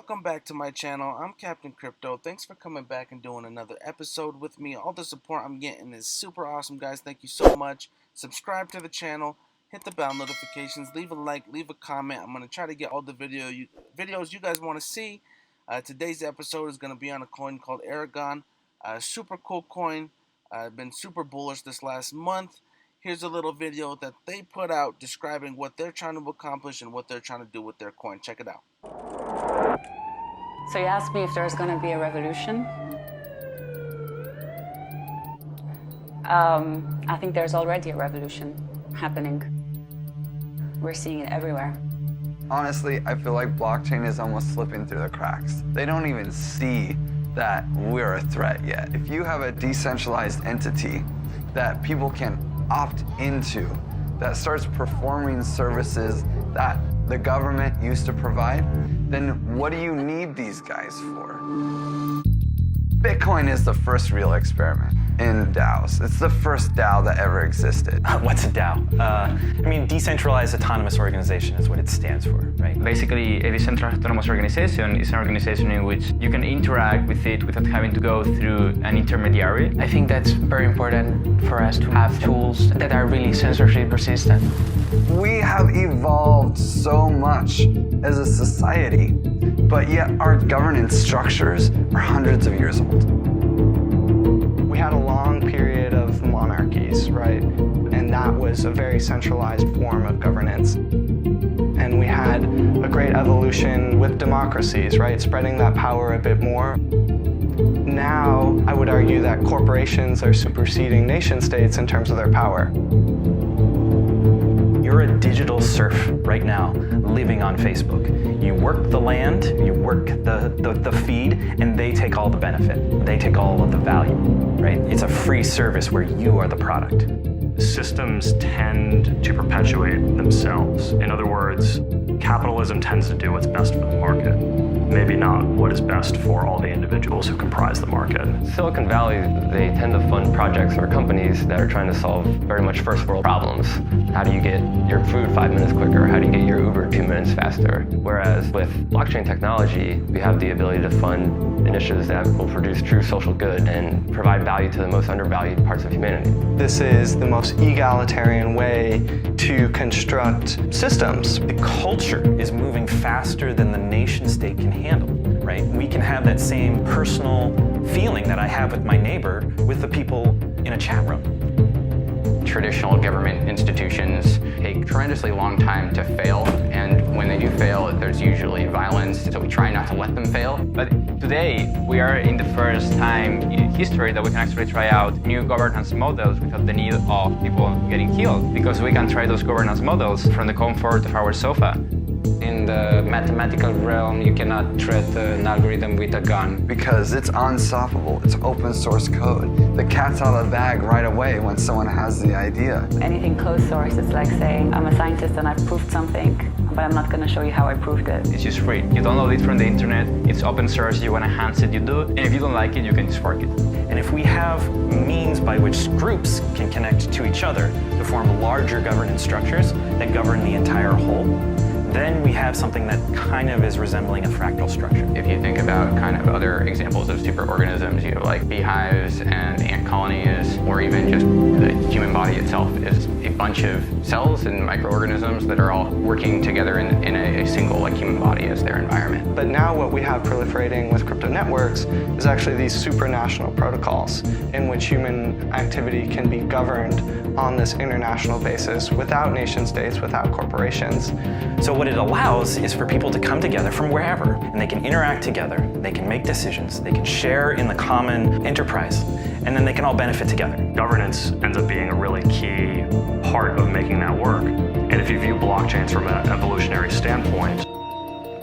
Welcome back to my channel. I'm Captain Crypto. Thanks for coming back and doing another episode with me. All the support I'm getting is super awesome, guys. Thank you so much. Subscribe to the channel, hit the bell notifications, leave a like, leave a comment. I'm going to try to get all the videos you guys want to see. Today's episode is going to be on a coin called Aragon. Super cool coin. I've been super bullish this last month. Here's a little video that they put out describing what they're trying to accomplish and what they're trying to do with their coin. Check it out. So you asked me if there's going to be a revolution. I think there's already a revolution happening. We're seeing it everywhere. Honestly, I feel like blockchain is almost slipping through the cracks. They don't even see that we're a threat yet. If you have a decentralized entity that people can opt into, that starts performing services that the government used to provide, then what do you need these guys for? Bitcoin is the first real experiment in DAOs. It's the first DAO that ever existed. What's a DAO? I mean, decentralized autonomous organization is what it stands for, right? Basically, a decentralized autonomous organization is an organization in which you can interact with it without having to go through an intermediary. I think that's very important for us to have tools that are really censorship resistant. We have evolved so much as a society, but yet our governance structures are hundreds of years old. We had a long period of monarchies, right? And that was a very centralized form of governance. And we had a great evolution with democracies, right? Spreading that power a bit more. Now, I would argue that corporations are superseding nation states in terms of their power. You're a digital serf right now, living on Facebook. You work the land, you work the feed, and they take all the benefit. They take all of the value, right? It's a free service where you are the product. Systems tend to perpetuate themselves. In other words, capitalism tends to do what's best for the market, maybe not what is best for all the individuals who comprise the market. Silicon Valley, they tend to fund projects or companies that are trying to solve very much first world problems. How do you get your food 5 minutes quicker? How do you get your Uber 2 minutes faster? Whereas with blockchain technology, we have the ability to fund initiatives that will produce true social good and provide value to the most undervalued parts of humanity. This is the most egalitarian way to construct systems. The culture is moving faster than the nation state can handle, right? We can have that same personal feeling that I have with my neighbor with the people in a chat room. Traditional government institutions take a tremendously long time to fail, and when they do fail, there's usually violence, so we try not to let them fail. But today, we are in the first time in history that we can actually try out new governance models without the need of people getting killed, because we can try those governance models from the comfort of our sofa. In the mathematical realm, you cannot threat an algorithm with a gun. Because it's unstoppable, it's open source code. The cat's out of the bag right away when someone has the idea. Anything closed source is like saying, I'm a scientist and I've proved something, but I'm not going to show you how I proved it. It's just free. You download it from the internet, it's open source, you want to enhance it, you do, and if you don't like it, you can just fork it. And if we have means by which groups can connect to each other to form larger governance structures that govern the entire whole, then we have something that kind of is resembling a fractal structure. If you think about kind of other examples of superorganisms, you have like beehives and ant colonies, or even just the human body itself is a bunch of cells and microorganisms that are all working together in a single like human body as their environment. But now what we have proliferating with crypto networks is actually these supranational protocols in which human activity can be governed on this international basis without nation states, without corporations. So what it allows is for people to come together from wherever, and they can interact together, they can make decisions, they can share in the common enterprise, and then they can all benefit together. Governance ends up being a really key part of making that work. And if you view blockchains from an evolutionary standpoint,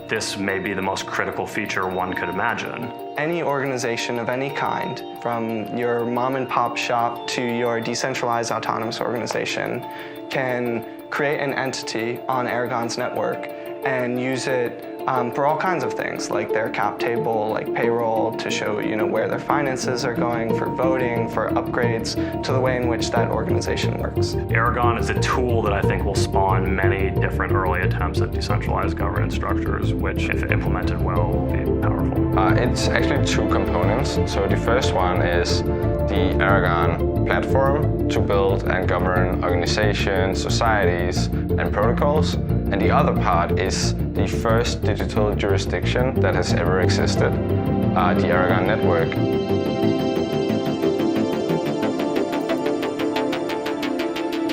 this may be the most critical feature one could imagine. Any organization of any kind, from your mom and pop shop to your decentralized autonomous organization, can create an entity on Aragon's network and use it for all kinds of things, like their cap table, like payroll, to show where their finances are going, for voting, for upgrades, to the way in which that organization works. Aragon is a tool that I think will spawn many different early attempts at decentralized governance structures, which, if implemented well, will be powerful. It's actually two components. So the first one is the Aragon platform to build and govern organizations, societies, and protocols. And the other part is the first digital jurisdiction that has ever existed, the Aragon network.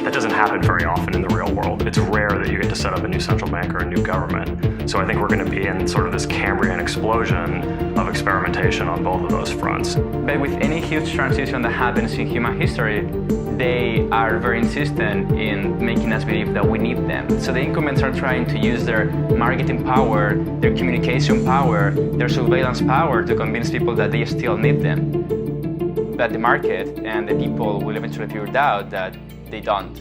That doesn't happen very often in the real world. It's rare that you get to set up a new central bank or a new government. So I think we're going to be in sort of this Cambrian explosion of experimentation on both of those fronts. But with any huge transition that happens in human history, they are very insistent in making us believe that we need them. So the incumbents are trying to use their marketing power, their communication power, their surveillance power to convince people that they still need them. But the market and the people will eventually figure it out that they don't.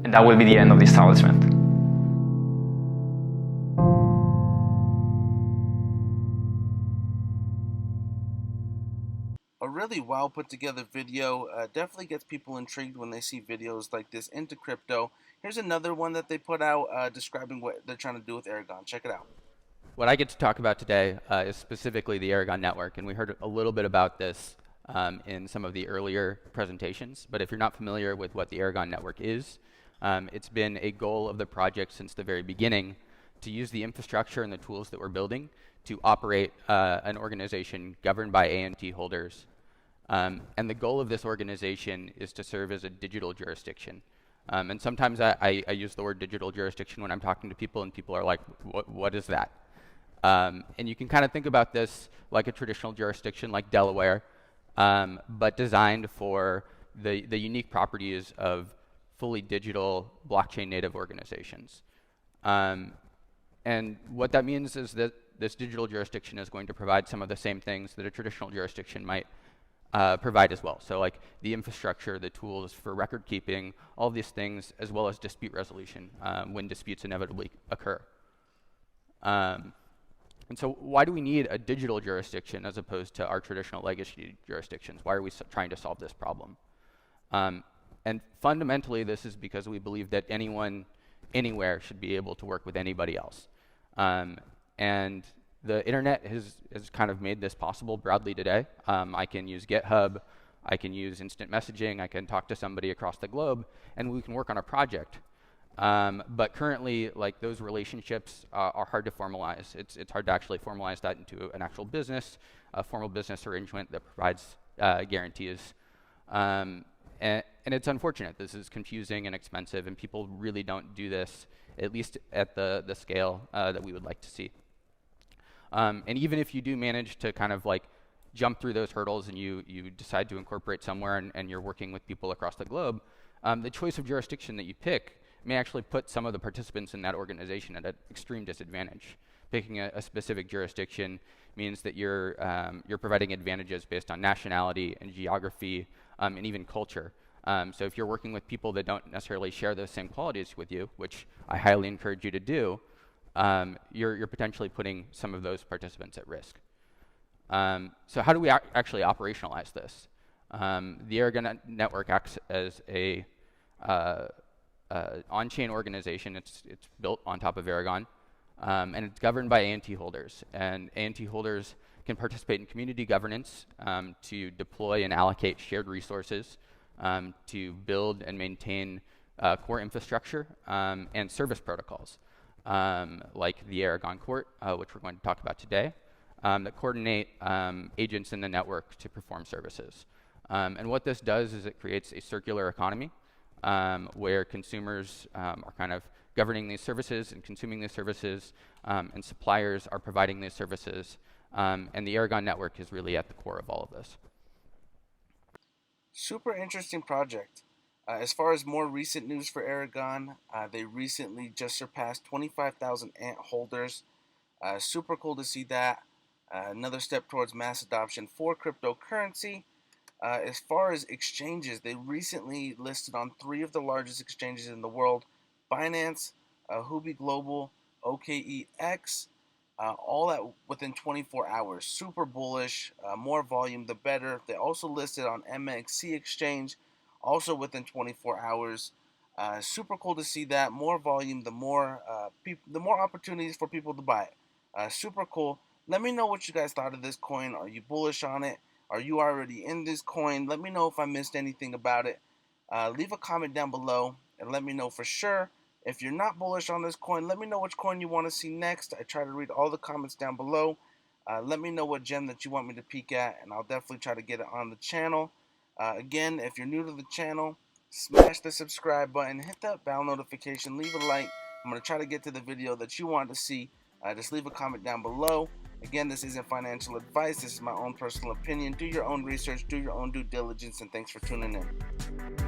And that will be the end of the establishment. A really well put together video. Definitely gets people intrigued when they see videos like this into crypto. Here's another one that they put out describing what they're trying to do with Aragon. Check it out. What I get to talk about today is specifically the Aragon network, and we heard a little bit about this in some of the earlier presentations. But if you're not familiar with what the Aragon network is, it's been a goal of the project since the very beginning to use the infrastructure and the tools that we're building to operate an organization governed by ANT holders. And the goal of this organization is to serve as a digital jurisdiction. And sometimes I use the word digital jurisdiction when I'm talking to people, and people are like, what is that? And you can kind of think about this like a traditional jurisdiction like Delaware, but designed for the unique properties of fully digital blockchain native organizations. And what that means is that this digital jurisdiction is going to provide some of the same things that a traditional jurisdiction might provide as well. So like the infrastructure, the tools for record keeping, all of these things, as well as dispute resolution when disputes inevitably occur. And so why do we need a digital jurisdiction as opposed to our traditional legacy jurisdictions? Why are we trying to solve this problem? And fundamentally, this is because we believe that anyone, anywhere should be able to work with anybody else. And the internet has kind of made this possible broadly today. I can use GitHub, I can use instant messaging, I can talk to somebody across the globe, and we can work on a project. But currently, like, those relationships are hard to formalize. It's hard to actually formalize that into an actual business, a formal business arrangement that provides guarantees. And it's unfortunate. This is confusing and expensive, and people really don't do this, at least at the scale that we would like to see. And even if you do manage to kind of like jump through those hurdles and you decide to incorporate somewhere and you're working with people across the globe, the choice of jurisdiction that you pick may actually put some of the participants in that organization at an extreme disadvantage. Picking a specific jurisdiction means that you're providing advantages based on nationality and geography and even culture. So if you're working with people that don't necessarily share those same qualities with you, which I highly encourage you to do, you're potentially putting some of those participants at risk. So how do we actually operationalize this? The Aragon network acts as a on-chain organization. It's built on top of Aragon, and it's governed by ANT holders. And ANT holders can participate in community governance to deploy and allocate shared resources, to build and maintain core infrastructure and service protocols, like the Aragon Court, which we're going to talk about today, that coordinate agents in the network to perform services. And what this does is it creates a circular economy where consumers are kind of governing these services and consuming these services, and suppliers are providing these services, and the Aragon network is really at the core of all of this. Super interesting project. As far as more recent news for Aragon, they recently just surpassed 25,000 ANT holders. Super cool to see that. Another step towards mass adoption for cryptocurrency. As far as exchanges, they recently listed on 3 of the largest exchanges in the world: Binance, Huobi Global, OKEX, all at within 24 hours. Super bullish. More volume, the better. They also listed on MXC Exchange, also within 24 hours. Super cool to see that. More volume, the more opportunities for people to buy it. Super cool. Let me know what you guys thought of this coin. Are you bullish on it? Are you already in this coin? Let me know if I missed anything about it. Leave a comment down below and let me know for sure. If you're not bullish on this coin, let me know which coin you want to see next. I try to read all the comments down below. Let me know what gem that you want me to peek at, and I'll definitely try to get it on the channel. Again, if you're new to the channel, smash the subscribe button, hit that bell notification, leave a like. I'm going to try to get to the video that you want to see. Just leave a comment down below. Again, this isn't financial advice. This is my own personal opinion. Do your own research, do your own due diligence, and thanks for tuning in.